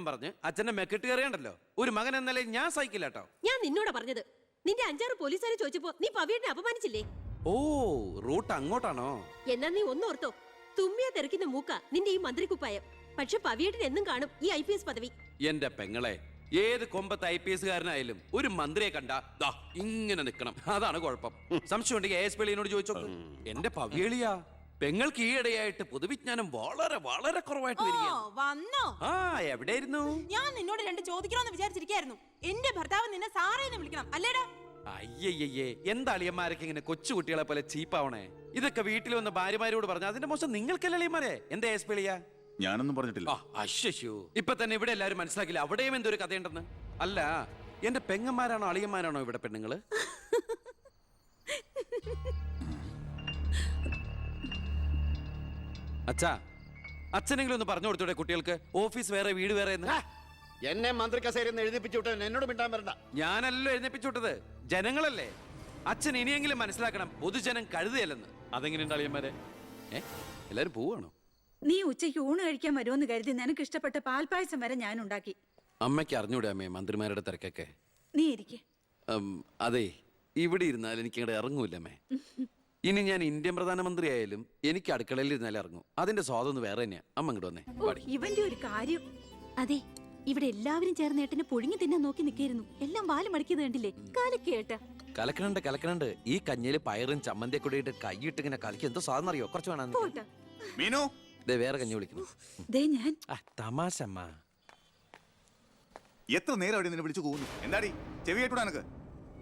പറഞ്ഞ് അച്ഛന്റെ മെക്കിട്ട് കയറിയണ്ടല്ലോ. ഒരു മകൻ എന്നല്ലേ ഞാൻ സഹിക്കില്ല കേട്ടോ. ഞാൻ നിന്നോടാ പറഞ്ഞത്. നിന്റെ 5-6 പോലീസുകാരെ ചോദിച്ചപ്പോ നീ പവിയെ അപമാനിച്ചില്ലേ? ഓ, റൂട്ട് അങ്ങോട്ടാണോ? എന്നാ നീ ഒന്നോർത്തോ, തുമ്മിയാ തെറിക്കുന്ന മൂക്ക നിന്റെ ഈ മന്ത്രിക്കുപ്പായം. പക്ഷെ പവിയേട്ടൻ എന്നും കാണും ഈ IPS പദവി. എന്റെ പെങ്ങളെ, ഏത് കൊമ്പത്ത് IPS കാരനായാലും ഒരു മന്ത്രിയെ കണ്ടാ ദാ ഇങ്ങനെ നിക്കണം. അതാണ് കുഴപ്പം. സംശയം ഉണ്ടെങ്കിൽ AS പിള്ളിയോട് ചോദിച്ചോ. എന്റെ പവിയളിയാ, പെങ്ങൾക്ക് ഈയിടെയായിട്ട് പൊതുവിജ്ഞാനം വളരെ വളരെ കുറവായിട്ട് വന്നോ? ആ, എവിടെയായിരുന്നു? ഞാൻ നിന്നോട് 2 ചോദിക്കണമെന്ന് വിചാരിച്ചിരിക്കായിരുന്നു. എന്റെ ഭർത്താവ് നിന്നെ സാറേന്ന് വിളിക്കണം അല്ലേടാ? അയ്യയ്യേ, എന്താ അളിയന്മാരൊക്കെ ഇങ്ങനെ കൊച്ചുകുട്ടികളെ പോലെ ചീപ്പാവണേ? ഇതൊക്കെ വീട്ടിൽ വന്ന ഭാര്യമാരോട് പറഞ്ഞ അതിന്റെ മോശം നിങ്ങൾക്കല്ലേ അളിയന്മാരെ? എന്താ AS പിള്ളിയാ? ഞാനൊന്നും പറഞ്ഞിട്ടില്ല. അശ്ശോ, ഇപ്പൊ തന്നെ ഇവിടെ എല്ലാരും മനസ്സിലാക്കില്ല അവിടെയും എന്തൊരു കഥയുണ്ടെന്ന്. അല്ല, എന്റെ പെങ്ങന്മാരാണോ അളിയന്മാരാണോ ഇവിടെ പെണ്ണുങ്ങള്? അച്ഛാ, അച്ഛനെങ്കിലും ഒന്ന് പറഞ്ഞു കൊടുത്തൂടെ കുട്ടികൾക്ക് ഓഫീസ് വേറെ വീട് വേറെ എന്ന്? എന്നെ മന്ത്രി കസേരന്ന് എഴുതിപ്പിച്ചു വിട്ട എന്നോട് മിണ്ടാൻ വരണ്ട. ഞാനല്ലോ എഴുന്നേപ്പിച്ചു വിട്ടത്, ജനങ്ങളല്ലേ. അച്ഛൻ ഇനിയെങ്കിലും മനസ്സിലാക്കണം, പൊതുജനം കഴുതയല്ലെന്ന്. അതെങ്ങനെയുണ്ട് അളിയന്മാരെ? എല്ലാരും പോവാണോ? നീ ഉച്ചയ്ക്ക് ഊണ് കഴിക്കാൻ വരുമെന്ന് കരുതി നിനക്ക് ഇഷ്ടപ്പെട്ട പാൽപ്പായസം വരെ ഞാൻ ഉണ്ടാക്കി. അമ്മയ്ക്ക് അറിഞ്ഞൂടെ അമ്മേ മന്ത്രിമാരുടെ തിരക്കൊക്കെ? നീ ഇരിക്കെ. അതെ, ഇവിടെ ഇരുന്നാൽ എനിക്ക് ഇങ്ങോട്ട് ഇറങ്ങൂല്ല അമ്മേ. ഇനി ഞാൻ ഇന്ത്യൻ പ്രധാനമന്ത്രി ആയാലും എനിക്ക് അടുക്കളയിൽ ഇരുന്നാലും ഇറങ്ങും. അതിന്റെ സ്വാദം വേറെ തന്നെയാ. അമ്മ ഇങ്ങോട്ട് വന്നേ. ഇവന്റെ ഒരു കാര്യം. അതെ, ഇവിടെ എല്ലാവരും ചേർന്ന് ഏട്ടനെ പുഴുങ്ങി തിന്നാൻ നോക്കി നിൽക്കായിരുന്നു. എല്ലാം വാല് മടക്കിയത് കണ്ടില്ലേ? കലക്കേട്ട. കലക്കണുണ്ട്. ഈ കഞ്ഞില് പയറും ചമ്മന്തിയൊക്കെ കൂടിയിട്ട് കൈയിട്ട് ഇങ്ങനെ കലക്കി എന്തോ സാധനം അറിയോ? കുറച്ച് വേണം. മീനു, വേറെ കഞ്ഞി വിളിക്കുന്നു. ഞാൻ തമാശ അമ്മ. എത്ര നേരം അവിടെ നിന്നെ വിളിച്ചു പോകുന്നു? എന്താടി ചെവി കേട്ടൂടാ നിനക്ക്?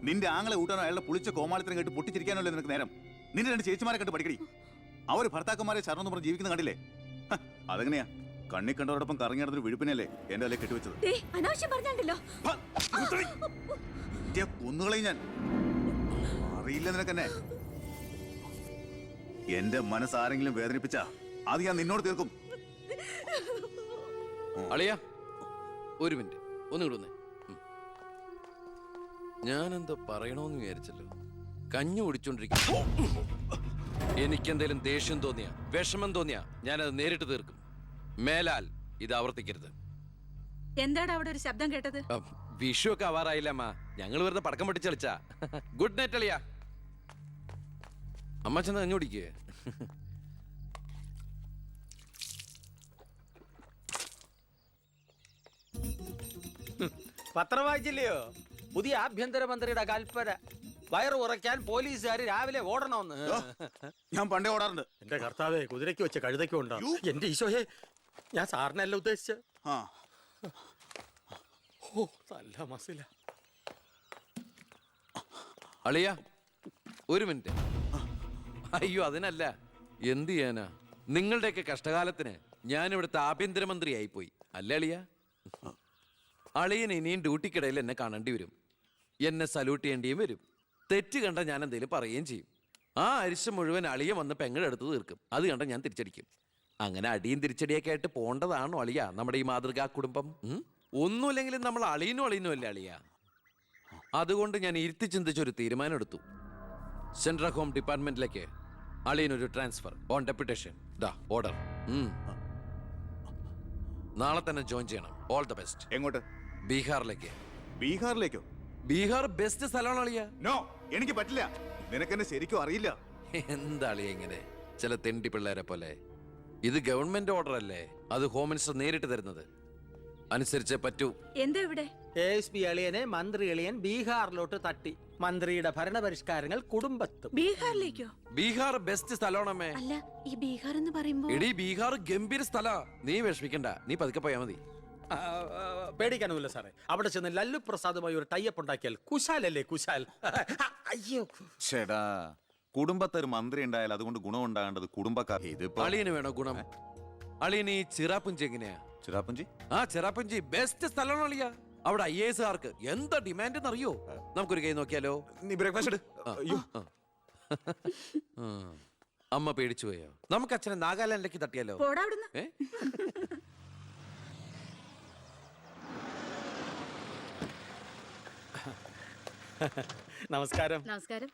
നിന്റെ ആങ്ങളെ ഊട്ടാനോ അയാളുടെ പുളിച്ച കോമാളിത്തരം കേട്ട് പൊട്ടിച്ചിരിക്കാനല്ലോ നിനക്ക് നേരം? നിന്റെ 2 ചേച്ചിമാരെ കണ്ട് പഠിക്കടി. അവര് ഭർത്താക്കന്മാരെ ശരണം പറഞ്ഞ് ജീവിക്കുന്ന കണ്ടില്ലേ? അതെങ്ങനെയാ? കണ്ണി കണ്ടവരോടൊപ്പം കറങ്ങി നടന്നൊരു വിഴുപ്പിനല്ലേ എന്റെ അല്ലേ കെട്ടിവെച്ചത്? അനാവശ്യം പറഞ്ഞാണ്ടല്ലോ. കൊന്നുകളയും ഞാൻ. അറിയില്ല നിനക്കെന്നെ. എന്റെ മനസ്സാരെങ്കിലും വേദനിപ്പിച്ചാ അത് ഞാൻ നിന്നോട് തീർക്കും. അളിയാ, ഒരു മിനിറ്റ് ഒന്നും വന്നേ. ഞാനെന്തോ പറയണോന്ന് വിചാരിച്ചല്ലോ. കഞ്ഞി കുടിച്ചോണ്ടിരിക്കും. എനിക്കെന്തേലും ദേഷ്യം തോന്നിയാ, വിഷമം തോന്നിയാ ഞാനത് നേരിട്ട് തീർക്കും. മേലാൽ ഇത് ആവർത്തിക്കരുത്. എന്താടാ അവിടെ ഒരു ശബ്ദം കേട്ടത്? വിഷു ഒക്കെ ആവാറായില്ല അമ്മ. ഞങ്ങൾ വെറുതെ പടക്കം പൊട്ടിച്ച് കളിച്ചാ. ഗുഡ് നൈറ്റ് അളിയാ. അമ്മ ചെന്ന് കഞ്ഞി കുടിക്കേ. പത്രം വായിച്ചില്ലയോ? പുതിയ ആഭ്യന്തരമന്ത്രിയുടെ കൽപ്പന. വയറ് ഉറയ്ക്കാൻ പോലീസുകാർ രാവിലെ ഓടണമെന്ന്. ഞാൻ പണ്ടേ ഓടാറുണ്ട്. എന്റെ കർത്താവേ, കുതിരയ്ക്ക് വെച്ച കഴുതയ്ക്കും ഉണ്ടോ? എന്റെ ഈശോയെ, ഞാൻ സാറിനല്ല ഉദ്ദേശിച്ച. ഓ, നല്ല മസില. അളിയാ, ഒരു മിനിറ്റ്. അയ്യോ, അതിനല്ല. എന്ത് ചെയ്യാനാ? നിങ്ങളുടെയൊക്കെ കഷ്ടകാലത്തിന് ഞാൻ ഇവിടുത്തെ ആഭ്യന്തരമന്ത്രിയായി പോയി അല്ലേ അളിയാ? അളിയൻ ഇനിയും ഡ്യൂട്ടിക്കിടയിൽ എന്നെ കാണേണ്ടി വരും. എന്നെ സല്യൂട്ട് ചെയ്യേണ്ടിയും വരും. തെറ്റ് കണ്ട ഞാൻ എന്തെങ്കിലും പറയുകയും ചെയ്യും. ആ അരിശം മുഴുവൻ അളിയൻ വന്ന് പെങ്ങളെടുത്ത് തീർക്കും. അത് കണ്ട ഞാൻ തിരിച്ചടിക്കും. അങ്ങനെ അടിയും തിരിച്ചടിയൊക്കെ ആയിട്ട് പോണ്ടതാണോ അളിയ നമ്മുടെ ഈ മാതൃകാ കുടുംബം? ഒന്നുമില്ലെങ്കിലും നമ്മൾ അളിയനും അല്ലേ അളിയ? അതുകൊണ്ട് ഞാൻ ഇരുത്തി ചിന്തിച്ചൊരു തീരുമാനം എടുത്തു. സെൻട്രൽ ഹോം ഡിപ്പാർട്ട്മെന്റിലേക്ക് അളിയനൊരു ട്രാൻസ്ഫർ ഓൺ ഡെപ്യൂട്ടേഷൻ. ഓർഡർ. നാളെ തന്നെ ജോയിൻ ചെയ്യണം. All the best. എങ്ങോട്ട്? ബീഹാറിലേക്ക്. ബീഹാറിലേക്കോ? ബീഹാർ ബെസ്റ്റ് സ്ഥലമാണ് അളിയ. നോ, എനിക്ക് പറ്റില്ല. നിനക്കെന്നെ ശരിക്കും അറിയില്ല. എന്താ അളിയ ഇങ്ങനെ ചില തെണ്ടി പിള്ളേരെ പോലെ? ഇത് ഗവൺമെന്റ് ഓർഡർ അല്ലേ? അത് ഹോം മിനിസ്റ്റർ നേരിട്ട് തരുന്നത്. അനുസരിച്ചേ പറ്റൂ. എന്താ ഇവിടെ? ASP അളിയനെ മന്ത്രി അളിയൻ ബീഹാറിലോട്ട് തട്ടി. മന്ത്രിയുടെ ഭരണപരിഷ്കാരങ്ങൾ കുടുംബത്തും. ബീഹാറിലേക്കോ? ബീഹാർ ബെസ്റ്റ് സ്ഥലമാണമ്മേ. അല്ല, ഈ ബീഹാർ എന്ന് പറയുമ്പോ എടീ, ബീഹാർ ഗംഭീര സ്ഥലാ. നീ വിഷമിക്കണ്ട, നീ പതുക്കെ പോയാ മതി. പേടിക്കാനൊന്നുമില്ല സാറേ. അവിടെ ചെന്ന് ലല്ലു പ്രസാദുമായി ഒരു ടൈപ്പ് ഉണ്ടാക്കിയാൽ കുശാലല്ലേ കുശാൽ. അയ്യോ ചേടാ, കുടുംബത്തൊരു മന്ത്രി ഉണ്ടായാൽ അതുകൊണ്ട് ഗുണം ഉണ്ടാകേണ്ടത് കുടുംബക്കാർ. ഇതിപ്പോ അളിയന് വേണോ ഗുണം? അളിയന് ഈ ചിറാപ്പുഞ്ചി എങ്ങനെയാ? ചിറാപ്പുഞ്ചി? ചിറാപ്പുഞ്ചി ബെസ്റ്റ് സ്ഥലമാണ് അളിയ. അവിടെ IAS കാർക്ക് എന്താ ഡിമാൻഡ് എന്നറിയോ? നമുക്കൊരു കൈ നോക്കിയാലോ? നീ ബ്രേക്ക്ഫാസ്റ്റ് അമ്മ പേടിച്ചു പോയോ? നമുക്ക് അച്ഛനെ നാഗാലാൻഡിലേക്ക് തട്ടിയാലോ? നമസ്കാരം. നമസ്കാരം.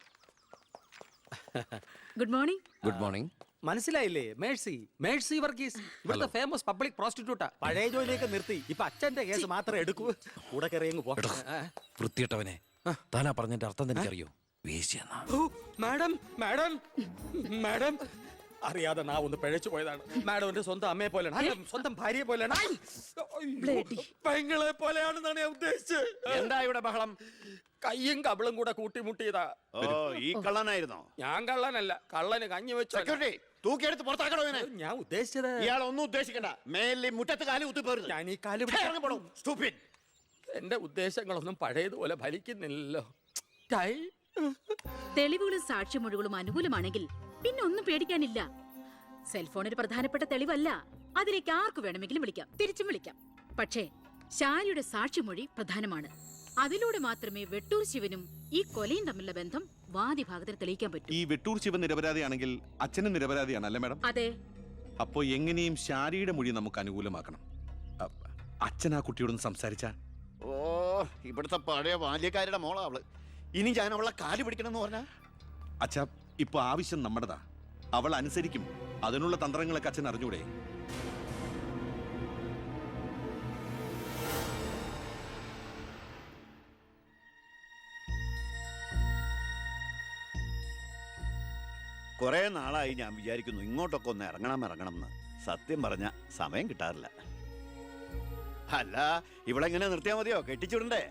Good morning. Good morning. മനസ്സിലായില്ലേ? മേഴ്സി മേഴ്സി വർഗീസ് ഇവിടുത്തെ ഫേമസ് പബ്ലിക് പ്രോസ്റ്റിറ്റ്യൂട്ടാ. പഴയ ജോലിയൊക്കെ നിർത്തി ഇപ്പൊ അച്ഛന്റെ കേസ് മാത്രമേ എടുക്കൂ. കൂടെ കയറിയങ്ങ് പോ. വൃത്തിയിട്ടവനെ, താനാ പറഞ്ഞതിന്റെ അർത്ഥം എനിക്കറിയോ? വേശ്യെന്നാ. ഓ, മാഡം മാഡം മാഡം അറിയാതെ നാ ഒന്ന് പിഴച്ചു പോയതാണ്. മാഡം എന്റെ സ്വന്തം അമ്മയെ പോലെയാണ്, അല്ല, സ്വന്തം ഭാര്യയെ പോലെയാണ്. ഐ! അയ്യോ, പെങ്ങളെ പോലെയാണെന്നാണ് ഞാൻ ഉദ്ദേശിച്ചത്. എന്താ ഇവിടെ ബഹളം? കയ്യും കബളും കൂടെ കൂട്ടിമുട്ടിയതാ. ഓ, ഈ കള്ളനായിരുന്നോ? ഞാൻ കള്ളനല്ല, കള്ളന് കഞ്ഞി വെച്ചു. സെക്യൂരിറ്റി, തൂക്കിയെടുത്ത് പുറത്താക്കണോ ഇവനെ? ഞാൻ ഉദ്ദേശിച്ചത് ഇയാളൊന്നും ഉദ്ദേശിക്കണ്ട. മേലിൽ മുറ്റത്ത് കാലി കുത്തിപ്പോരുത്. ഞാൻ ഈ കാല് Stupid. എന്റെ ഉദ്ദേശങ്ങളൊന്നും പഴയതുപോലെ ഫലിക്കുന്നില്ലല്ലോ. ടൈ. തെളിവുകളും സാക്ഷിമൊഴികളും അനുകൂലമാണെങ്കിൽ പിന്നെ ഒന്നും പേടിക്കാനില്ല. സെൽഫോൺ ഒരു പ്രധാനപ്പെട്ട തെളിവല്ല. അതിലേക്ക് ആർക്ക് വേണമെങ്കിലും വിളിക്കാം, തിരിച്ചും വിളിക്കാം. പക്ഷേ ശാരിയുടെ സാക്ഷിമൊഴി പ്രധാനമാണ്. അതിലൂടെ മാത്രമേ വെട്ടൂർ ശിവനും ഈ കൊലയും തമ്മിലുള്ള ബന്ധം വാദിഭാഗത്തിന് തെളിയിക്കാൻ പറ്റൂ. ഈ വെട്ടൂർ ശിവൻ നിരപരാധിയാണെങ്കിൽ അച്ഛനും നിരപരാധിയാണ് അല്ലേ മാഡം? അതെ. അപ്പോ എങ്ങനെയും ശാരിയുടെ മൊഴി നമുക്ക് അനുകൂലമാക്കണം. അച്ഛൻ ആ കുട്ടിയോടൊന്ന് സംസാരിച്ച. ഓ, ഇവിടുത്തെ പഴയ ബാല്യക്കാരുടെ മോളാ അവള്. ഇനി ഞാൻ അവളെ കാല് പിടിക്കണമെന്ന് പറഞ്ഞാ? അച്ഛാ, ഇപ്പൊ ആവശ്യം നമ്മുടെതാ. അവൾ അനുസരിക്കും. അതിനുള്ള തന്ത്രങ്ങളൊക്കെ അച്ഛൻ അറിഞ്ഞൂടെ? കുറെ നാളായി ഞാൻ വിചാരിക്കുന്നു ഇങ്ങോട്ടൊക്കെ ഒന്ന് ഇറങ്ങണം എന്ന്. സത്യം പറഞ്ഞ സമയം കിട്ടാറില്ല. അല്ല, ഇവളെങ്ങനെ നിർത്തിയാ മതിയോ? കെട്ടിച്ചുടണ്ടേ?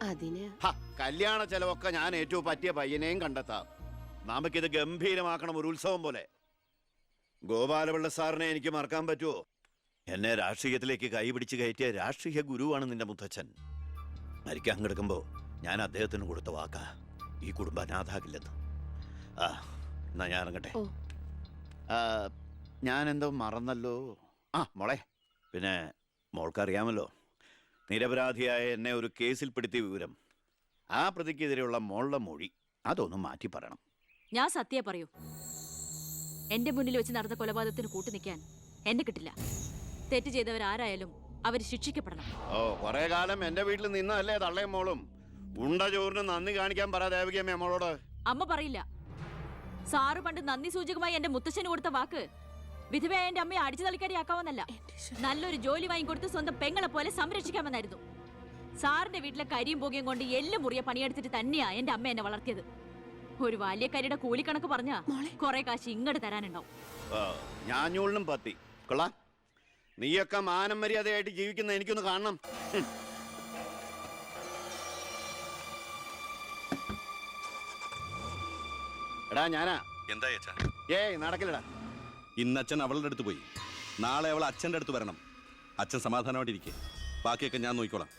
അതിന് കല്യാണ ചെലവൊക്കെ ഞാൻ ഏറ്റവും പറ്റിയ പയ്യനെയും കണ്ടെത്താം. നമുക്കിത് ഗംഭീരമാക്കണം, ഒരു ഉത്സവം പോലെ. ഗോപാലപിള്ള സാറിനെ എനിക്ക് മറക്കാൻ പറ്റുമോ? എന്നെ രാഷ്ട്രീയത്തിലേക്ക് കൈപിടിച്ച് കയറ്റിയ രാഷ്ട്രീയ ഗുരുവാണ് നിന്റെ മുത്തച്ഛൻ. മരിക്കാൻ കിടക്കുമ്പോ ഞാൻ അദ്ദേഹത്തിന് കൊടുത്ത വാക്കാ, ഈ കുടുംബം അനാഥാകില്ലെന്ന്. എന്നാ ഞാൻ ഇറങ്ങട്ടെ. ഞാൻ എന്തോ മറന്നല്ലോ. മോളെ, പിന്നെ മോൾക്കറിയാമല്ലോ, നിരപരാധിയായ എന്നെ ഒരു കേസിൽപ്പെടുത്തിയ വിവരം. ആ പ്രതിക്കെതിരെയുള്ള മോളുടെ മൊഴി അതൊന്നും മാറ്റി പറയണം. ഞാൻ സത്യം പറയൂ. എന്റെ മുന്നിൽ വെച്ച് നടന്ന കൊലപാതകത്തിന് കൂട്ടു നിൽക്കാൻ എന്നെ കിട്ടില്ല. തെറ്റ് ചെയ്തവരാരായാലും അവർ ശിക്ഷിക്കപ്പെടണം. ഓ, കുറെ കാലം എന്റെ വീട്ടിൽ നിന്നല്ലേ തള്ളയും മോളും. ഉണ്ട ചോറിന് നന്ദി കാണിക്കാൻ പറ ദേവകിയമ്മ മോളോട്. അമ്മ പറയില്ല. സാറ് പണ്ട് നന്ദി സൂചകമായി എന്റെ മുത്തശ്ശന് കൊടുത്ത വാക്ക് വിധവയായ എന്റെ അമ്മയെ അടിച്ചു തളിക്കാരിയാക്കാമെന്നല്ല, നല്ലൊരു ജോലി വാങ്ങിക്കൊടുത്ത് സ്വന്തം പെങ്ങളെ പോലെ സംരക്ഷിക്കാമെന്നായിരുന്നു. സാറിന്റെ വീട്ടിലെ കരിയും പുകയും കൊണ്ട് എല്ലും മുറിയ പണിയെടുത്തിട്ട് തന്നെയാ എന്റെ അമ്മ എന്നെ വളർത്തിയത്. ഒരു ബാല്യക്കാരിയുടെ കൂലിക്കണക്ക് പറഞ്ഞാ കുറെ കാശ് ഇങ്ങോട്ട് തരാനുണ്ടാവും. ഞാഞ്ഞൂളിനും പത്തി കൊള്ളാം. നീയൊക്കെ മാനം മര്യാദയായിട്ട് ജീവിക്കുന്ന എനിക്കൊന്ന് കാണണം. എടാ ഞാനാ. എന്താ അച്ഛാ? ഏയ് നടക്കില്ലടാ. ഇന്ന് അച്ഛൻ അവളുടെ അടുത്ത് പോയി. നാളെ അവൾ അച്ഛൻ്റെ അടുത്ത് വരണം. അച്ഛൻ സമാധാനമായിട്ടിരിക്കെ, ബാക്കിയൊക്കെ ഞാൻ നോക്കിക്കോളാം.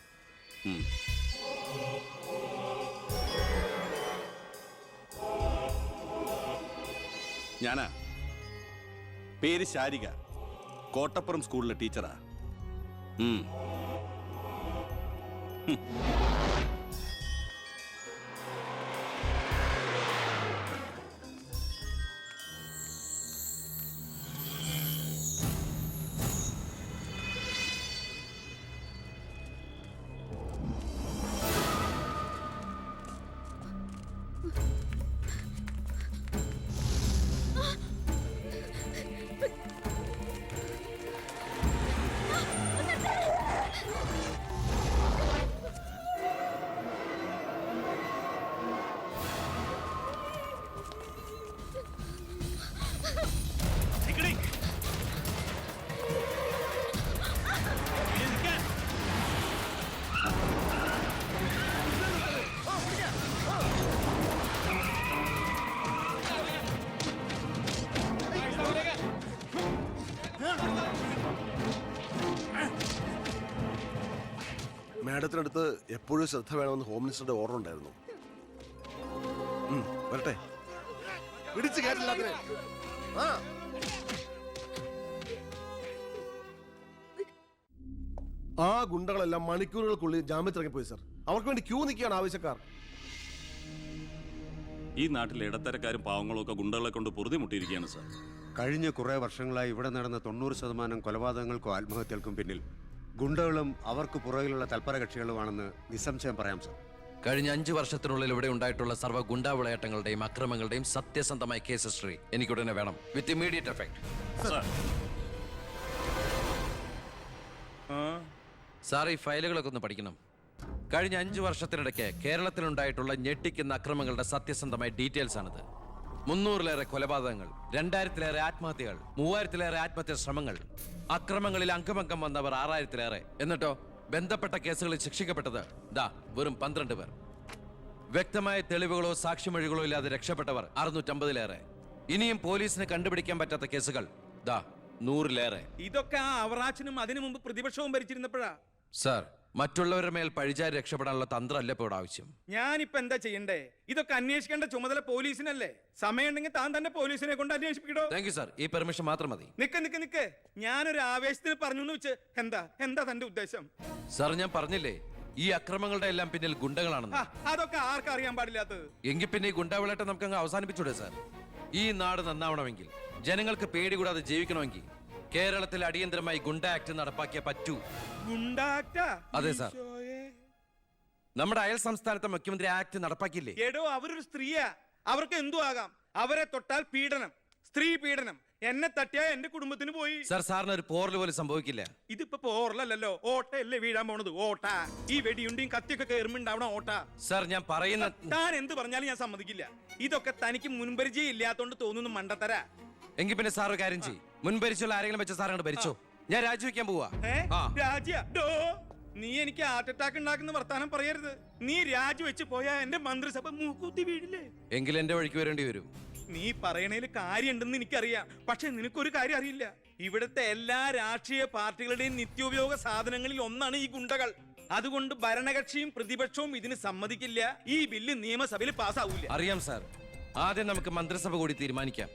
ഞാനാ. പേര് ശാരിക, കോട്ടപ്പുറം സ്കൂളിലെ ടീച്ചറാ. മാഡത്തിനടുത്ത് എപ്പോഴും ശ്രദ്ധ വേണമെന്ന് ഹോം മിനിസ്റ്ററുടെ ഓർഡർ ഉണ്ടായിരുന്നു. വരട്ടെ, പിടിച്ചു കയറ്റില്ല. ആ ഗുണ്ടകളെല്ലാം മണിക്കൂറുകൾക്കുള്ളിൽ ജാമ്യത്തിറങ്ങി പോയി സർ. അവർക്ക് വേണ്ടി ക്യൂ നിൽക്കുകയാണ് ആവശ്യക്കാർ. ഈ നാട്ടിലെ ഇടത്തരക്കാരും പാവങ്ങളും ഒക്കെ ഗുണ്ടകളെ കൊണ്ട് പൊറുതിമുട്ടിയിരിക്കുകയാണ് സാർ. കഴിഞ്ഞ കുറേ വർഷങ്ങളായി ഇവിടെ നടന്ന 90% കൊലപാതകങ്ങൾക്കും ആത്മഹത്യകൾക്കും പിന്നിൽ ഗുണ്ടകളും അവർക്ക് പുറകിലുള്ള തൽപര കക്ഷികളുമാണെന്ന് നിസ്സംശയം പറയാം സാർ. കഴിഞ്ഞ 5 വർഷത്തിനുള്ളിൽ ഇവിടെ ഉണ്ടായിട്ടുള്ള സർവ്വ ഗുണ്ടാവിളയാട്ടങ്ങളുടെയും അക്രമങ്ങളുടെയും സത്യസന്ധമായ കേസ് ഹിസ്റ്ററി എനിക്കുടനെ വേണം, വിത്ത് ഇമ്മീഡിയറ്റ് എഫക്ട്. സാർ, ഈ ഫയലുകളൊക്കെ ഒന്ന് പഠിക്കണം. കഴിഞ്ഞ 5 വർഷത്തിനിടയ്ക്ക് കേരളത്തിലുണ്ടായിട്ടുള്ള ഞെട്ടിക്കുന്ന അക്രമങ്ങളുടെ സത്യസന്ധമായ ഡീറ്റെയിൽസ് ആണിത്. 300-ലേറെ കൊലപാതകങ്ങൾ, 2000-ലേറെ ആത്മഹത്യകൾ, 3000-ലേറെ ആത്മഹത്യാ ശ്രമങ്ങൾ, അക്രമങ്ങളിൽ അംഗമംഗം വന്നവർ 6000-ലേറെ. എന്നിട്ടോ ബന്ധപ്പെട്ട കേസുകളിൽ ശിക്ഷിക്കപ്പെട്ടത് വെറും 12 പേർ. വ്യക്തമായ തെളിവുകളോ സാക്ഷിമൊഴികളോ ഇല്ലാതെ രക്ഷപ്പെട്ടവർ 650-ലേറെ. ഇനിയും പോലീസിന് കണ്ടുപിടിക്കാൻ പറ്റാത്ത കേസുകൾ 100-ലേറെ. ഇതൊക്കെ ആ അവറാച്ചനും അതിനു മുമ്പ് പ്രതിപക്ഷവും ഭരിച്ചിരുന്നപ്പോഴാ. സാർ, മറ്റുള്ളവരുടെ മേൽ പഴിചാരി രക്ഷപ്പെടാനുള്ള തന്ത്രമല്ല ഇപ്പോൾ ഇവിടെ ആവശ്യം. ഞാനിപ്പോ എന്താ ചെയ്യണ്ടേ? ഇതൊക്കെ അന്വേഷിക്കേണ്ട ചുമതല പോലീസിനല്ലേ? സമയമുണ്ടെങ്കിൽ താൻ തന്നെ പോലീസിനെ കൊണ്ട് അന്വേഷിപ്പിക്കടോ. താങ്ക് യു സാർ, ഈ പെർമിഷൻ മാത്രം മതി. നിക്ക് ഞാനൊരു ആവേശത്തിന് പറഞ്ഞു എന്ന് വെച്ച് എന്താ തന്റെ ഉദ്ദേശം? സാർ, ഞാൻ പറഞ്ഞില്ലേ ഈ അക്രമങ്ങളുടെ എല്ലാം പിന്നിൽ ഗുണ്ടകളാണെന്ന്. അതൊക്കെ ആർക്കും അറിയാൻ പാടില്ലാത്തത്. എങ്കിൽ പിന്നെ ഈ ഗുണ്ടാവിളാട്ടം നമുക്ക് അങ്ങ് അവസാനിപ്പിച്ചൂടെ സാർ? ഈ നാട് നന്നാവണമെങ്കിൽ, ജനങ്ങൾക്ക് പേടി കൂടാതെ ജീവിക്കണമെങ്കിൽ കേരളത്തിൽ അടിയന്തരമായി ഗുണ്ട ആക്ട് നടപ്പാക്കിയേ പറ്റൂ. അതെ സാർ, നമ്മുടെ അയൽ സംസ്ഥാനത്തെ മുഖ്യമന്ത്രി ആക്ട് നടപ്പാക്കിയില്ലേ? എടോ, അവരൊരു സ്ത്രീയാ, അവർക്ക് എന്തു ആകാം. അവരെ തൊട്ടാൽ പീഡനം, സ്ത്രീ പീഡനം. എന്നെ തട്ടിയാ എന്റെ കുടുംബത്തിന് പോയി. സാർ, സാറിന് ഒരു പോറൽ പോലും സംഭവിക്കില്ല. ഇതിപ്പോ പോറലല്ലോ, ഓട്ടയല്ലേ വീഴാൻ പോണത്. ഓട്ട ഈ വെടിയുണ്ടിയും കത്തിയൊക്കെ കയറുമ്പോണ്ടാവണം ഓട്ട. സാർ, ഞാൻ പറയുന്ന താൻ എന്ത് പറഞ്ഞാലും ഞാൻ സമ്മതിക്കില്ല. ഇതൊക്കെ തനിക്ക് മുൻപരിചയം ഇല്ലാത്തോണ്ട് തോന്നുന്നു മണ്ടത്തരാ. എങ്കിൽ പിന്നെ സാർ ഒരു കാര്യം ചെയ്യും, മുൻപരിച്ചുള്ള ആരെങ്കിലും വെച്ച സാർ അങ്ങോട്ട് ഭരിച്ചോ. ഞാൻ രാജിവെക്കാൻ പോവാ. നീ എനിക്ക് ഹാർട്ട് അറ്റാക്ക് ഉണ്ടാക്കുന്ന വർത്താനം പറയരുത്. നീ രാജിവെച്ച് പോയാ എന്റെ മന്ത്രിസഭ മൂക്കൂത്തി വീഴില്ലേ? എങ്കിൽ എന്റെ വഴിക്ക് വരേണ്ടി വരും. നീ പറയണേല് കാര്യമുണ്ടെന്ന് എനിക്കറിയാം, പക്ഷെ നിനക്കൊരു കാര്യം അറിയില്ല. ഇവിടുത്തെ എല്ലാ രാഷ്ട്രീയ പാർട്ടികളുടെയും നിത്യോപയോഗ സാധനങ്ങളിൽ ഒന്നാണ് ഈ ഗുണ്ടകൾ. അതുകൊണ്ട് ഭരണകക്ഷിയും പ്രതിപക്ഷവും ഇതിന് സമ്മതിക്കില്ല. ഈ ബില്ല് നിയമസഭയിൽ പാസ്സാവൂല. അറിയാം സാർ, ആദ്യം നമുക്ക് മന്ത്രിസഭ കൂടി തീരുമാനിക്കാം.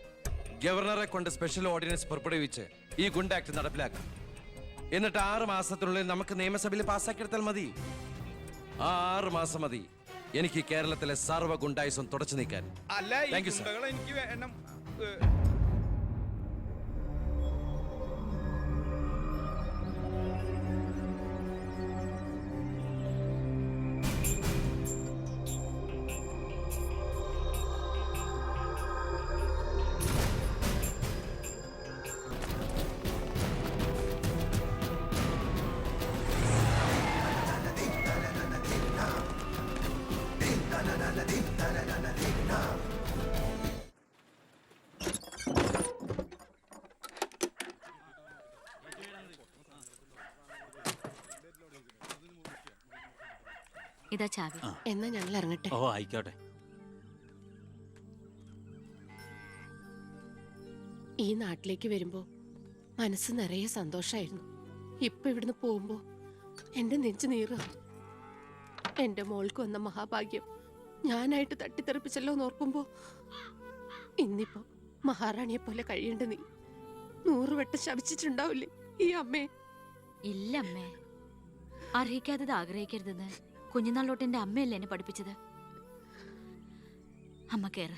ഗവർണറെ കൊണ്ട് സ്പെഷ്യൽ ഓർഡിനൻസ് പുറപ്പെടുവിച്ച് ഈ ഗുണ്ട ആക്ട് നടപ്പിലാക്കാം. എന്നിട്ട് 6 മാസത്തിനുള്ളിൽ നമുക്ക് നിയമസഭയിൽ പാസ്സാക്കിയെടുത്താൽ മതി. ആ 6 മാസം മതി എനിക്ക് കേരളത്തിലെ സർവ്വ ഗുണ്ടായുസം തുടച്ചു നീക്കാൻ. Thank you sir. എനിക്ക് വേണം. ഇതാ ചാവി. എന്നാ ഞങ്ങൾ ഇറങ്ങട്ടെ. ഓ ആയിക്കോട്ടെ. ഈ നാട്ടിലേക്ക് വരുമ്പോ മനസ്സ് നിറയെ സന്തോഷായിരുന്നു. ഇപ്പൊ ഇവിടുന്ന് പോകുമ്പോ എന്റെ നെഞ്ചു നീറ. എന്റെ മോൾക്ക് വന്ന മഹാഭാഗ്യം ഞാനായിട്ട് തട്ടിത്തെറിപ്പിച്ചല്ലോ എന്നോർക്കുമ്പോ ഇന്നിപ്പോ മഹാറാണിയെ പോലെ കഴിയേണ്ട നീ 100 വട്ടം ശപിച്ചിട്ടുണ്ടാവില്ലേ ഈ അമ്മേ? ഇല്ല അമ്മേ, അർഹിക്കാത്തത് ആഗ്രഹിക്കരുതെന്ന് കുഞ്ഞുനാളോട്ട് എന്റെ അമ്മയല്ലേ എന്നെ പഠിപ്പിച്ചത്. അമ്മ കേറ്.